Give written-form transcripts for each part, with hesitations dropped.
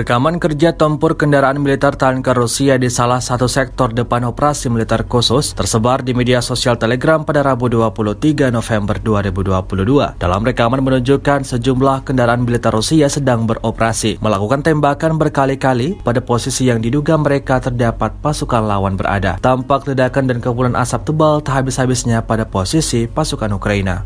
Rekaman kerja tempur kendaraan militer tanker Rusia di salah satu sektor depan operasi militer khusus tersebar di media sosial Telegram pada Rabu 23 November 2022. Dalam rekaman menunjukkan sejumlah kendaraan militer Rusia sedang beroperasi, melakukan tembakan berkali-kali pada posisi yang diduga mereka terdapat pasukan lawan berada. Tampak ledakan dan kepulan asap tebal tak habis-habisnya pada posisi pasukan Ukraina.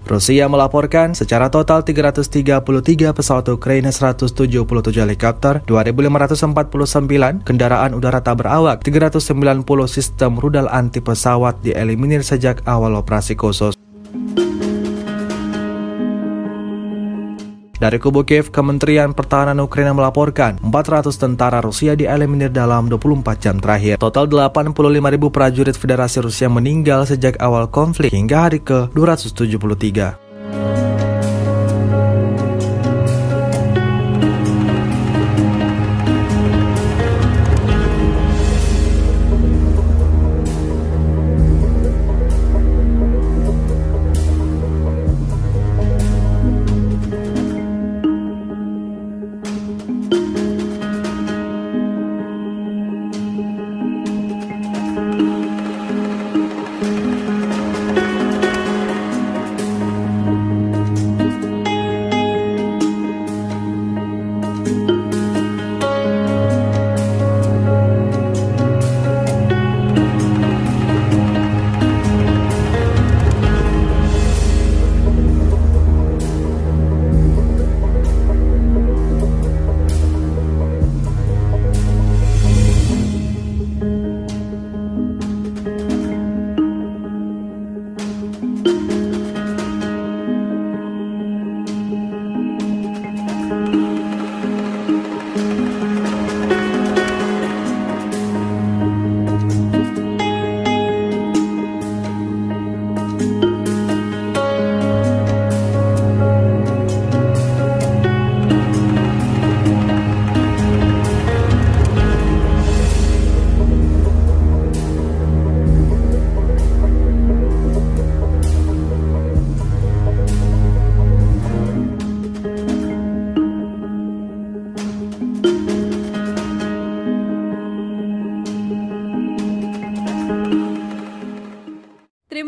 Rusia melaporkan secara total 333 pesawat Ukraina, 177 helikopter, 2.549 kendaraan udara tak berawak, 390 sistem rudal anti pesawat dieliminir sejak awal operasi khusus. Dari kubu Kiev, Kementerian Pertahanan Ukraina melaporkan 400 tentara Rusia dieliminir dalam 24 jam terakhir. Total 85.000 prajurit Federasi Rusia meninggal sejak awal konflik hingga hari ke-273.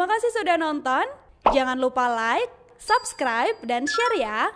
Terima kasih sudah nonton. Jangan lupa like, subscribe, dan share ya.